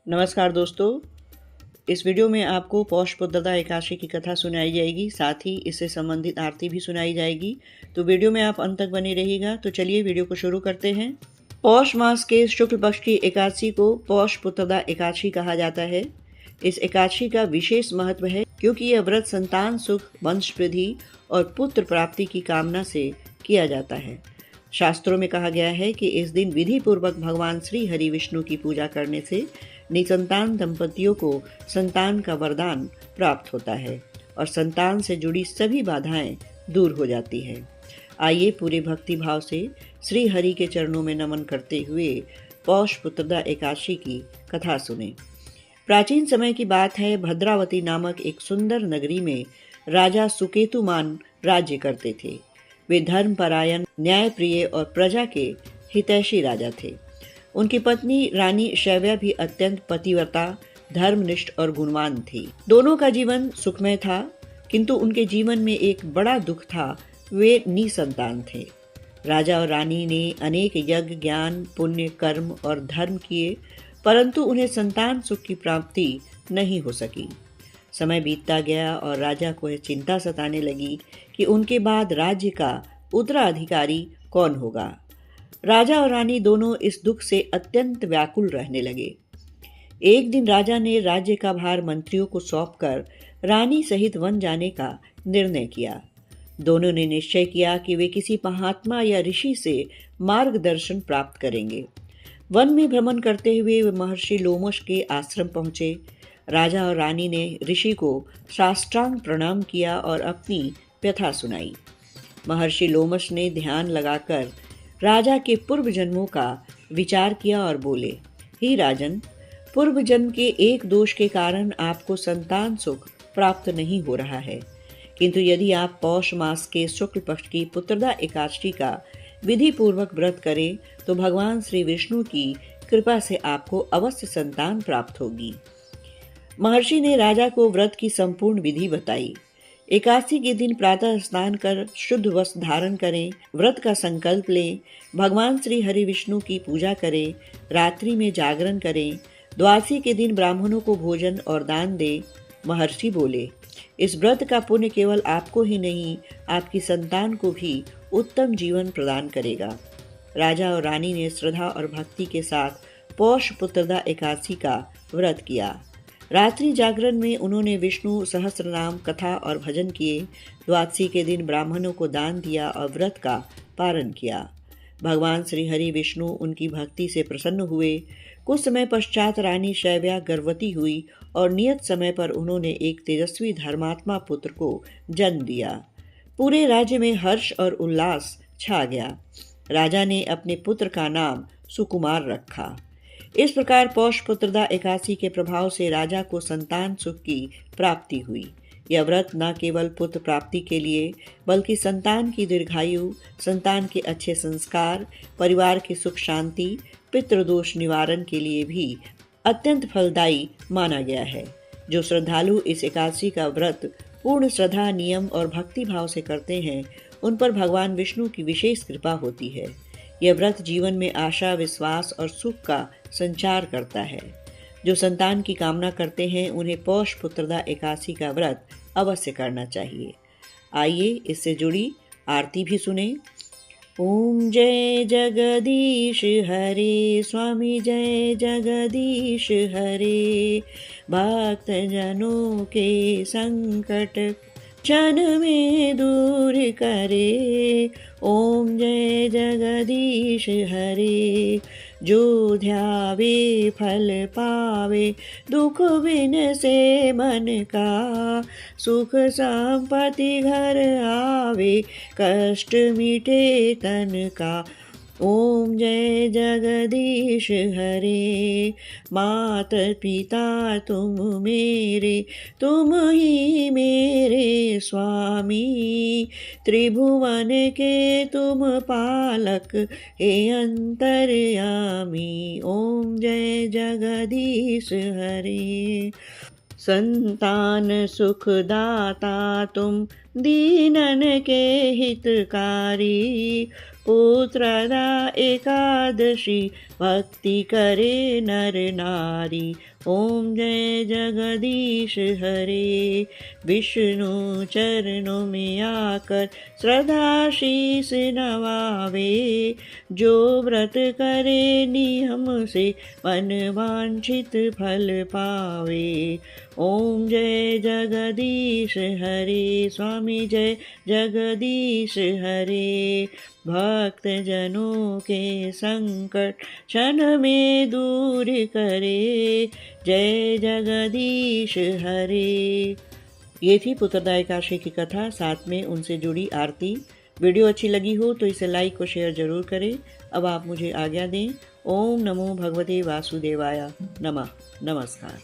नमस्कार दोस्तों। इस वीडियो में आपको पौष पुत्रदा एकादशी की कथा सुनाई जाएगी, साथ ही इससे संबंधित आरती भी सुनाई जाएगी। तो वीडियो में आप अंत तक बने रहिएगा। तो चलिए वीडियो को शुरू करते हैं। पौष मास के शुक्ल पक्ष की एकादशी को पौष पुत्रदा एकादशी कहा जाता है। इस एकादशी का विशेष महत्व है क्योंकि यह व्रत संतान सुख, वंश वृद्धि और पुत्र प्राप्ति की कामना से किया जाता है। शास्त्रों में कहा गया है कि इस दिन विधि पूर्वक भगवान श्री हरि विष्णु की पूजा करने से निसंतान दंपतियों को संतान का वरदान प्राप्त होता है और संतान से जुड़ी सभी बाधाएं दूर हो जाती है। आइए पूरे भक्ति भाव से श्री हरि के चरणों में नमन करते हुए पौष पुत्रदा एकादशी की कथा सुने। प्राचीन समय की बात है। भद्रावती नामक एक सुंदर नगरी में राजा सुकेतुमान राज्य करते थे। वे धर्मपरायण, न्यायप्रिय और प्रजा के हितैषी राजा थे। उनकी पत्नी रानी शैव्या भी अत्यंत पतिव्रता, धर्मनिष्ठ और गुणवान थी। दोनों का जीवन सुखमय था, किंतु उनके जीवन में एक बड़ा दुख था। वे निसंतान थे। राजा और रानी ने अनेक यज्ञ, ज्ञान, पुण्य, कर्म और धर्म किए, परंतु उन्हें संतान सुख की प्राप्ति नहीं हो सकी। समय बीतता गया और राजा को यह चिंता सताने लगी कि उनके बाद राज्य का उत्तराधिकारी कौन होगा। राजा और रानी दोनों इस दुख से अत्यंत व्याकुल रहने लगे। एक दिन राजा ने राज्य का भार मंत्रियों को सौंपकर रानी सहित वन जाने का निर्णय किया। दोनों ने निश्चय किया कि वे किसी महात्मा या ऋषि से मार्गदर्शन प्राप्त करेंगे। वन में भ्रमण करते हुए वे महर्षि लोमश के आश्रम पहुंचे। राजा और रानी ने ऋषि को साष्टांग प्रणाम किया और अपनी व्यथा सुनाई। महर्षि लोमश ने ध्यान लगाकर राजा के पूर्व जन्मों का विचार किया और बोले, हे राजन, पूर्व जन्म के एक दोष के कारण आपको संतान सुख प्राप्त नहीं हो रहा है, किंतु यदि आप पौष मास के शुक्ल पक्ष की पुत्रदा एकादशी का विधि पूर्वक व्रत करें तो भगवान श्री विष्णु की कृपा से आपको अवश्य संतान प्राप्त होगी। महर्षि ने राजा को व्रत की संपूर्ण विधि बताई। एकादशी के दिन प्रातः स्नान कर शुद्ध वस्त्र धारण करें, व्रत का संकल्प लें, भगवान श्री हरि विष्णु की पूजा करें, रात्रि में जागरण करें, द्वादशी के दिन ब्राह्मणों को भोजन और दान दें। महर्षि बोले, इस व्रत का पुण्य केवल आपको ही नहीं, आपकी संतान को भी उत्तम जीवन प्रदान करेगा। राजा और रानी ने श्रद्धा और भक्ति के साथ पौष पुत्रदा एकादशी का व्रत किया। रात्रि जागरण में उन्होंने विष्णु सहस्रनाम, कथा और भजन किए। द्वादशी के दिन ब्राह्मणों को दान दिया और व्रत का पारण किया। भगवान श्री हरि विष्णु उनकी भक्ति से प्रसन्न हुए। कुछ समय पश्चात रानी शैव्या गर्भवती हुई और नियत समय पर उन्होंने एक तेजस्वी धर्मात्मा पुत्र को जन्म दिया। पूरे राज्य में हर्ष और उल्लास छा गया। राजा ने अपने पुत्र का नाम सुकुमार रखा। इस प्रकार पौष पुत्रदा एकादशी के प्रभाव से राजा को संतान सुख की प्राप्ति हुई। यह व्रत न केवल पुत्र प्राप्ति के लिए बल्कि संतान की दीर्घायु, संतान के अच्छे संस्कार, परिवार की सुख शांति, पितृदोष निवारण के लिए भी अत्यंत फलदायी माना गया है। जो श्रद्धालु इस एकादशी का व्रत पूर्ण श्रद्धा, नियम और भक्ति भाव से करते हैं, उन पर भगवान विष्णु की विशेष कृपा होती है। यह व्रत जीवन में आशा, विश्वास और सुख का संचार करता है। जो संतान की कामना करते हैं उन्हें पौष पुत्रदा एकादशी का व्रत अवश्य करना चाहिए। आइए इससे जुड़ी आरती भी सुने। ओम जय जगदीश हरे, स्वामी जय जगदीश हरे, भक्त जनों के संकट क्षण में दूर करे। ओम जय जगदीश हरे, जो ध्यावे फल पावे, दुख बिन से मन का, सुख संपत्ति घर आवे, कष्ट मिटे तन का। ओम जय जगदीश हरे, मात पिता तुम मेरे, तुम ही मेरे स्वामी, त्रिभुवन के तुम पालक, हे अंतर्यामी। ओम जय जगदीश हरे, संतान सुखदाता तुम, दीनन के हितकारी, पुत्रदा एकादशी भक्ति करे नर नारी। ओम जय जगदीश हरे। विष्णु चरणों में आकर श्रद्धा शीस नवावे, जो व्रत करे नियम से मन वांछित फल पावे। ओम जय जगदीश हरे। स्वामी जय जगदीश हरे। भक्त जनों के संकट क्षण में दूर करे, जय जगदीश हरे। ये थी पुत्रदा एकादशी की कथा, साथ में उनसे जुड़ी आरती। वीडियो अच्छी लगी हो तो इसे लाइक और शेयर जरूर करें। अब आप मुझे आज्ञा दें। ओम नमो भगवते वासुदेवाय नमः। नमस्कार।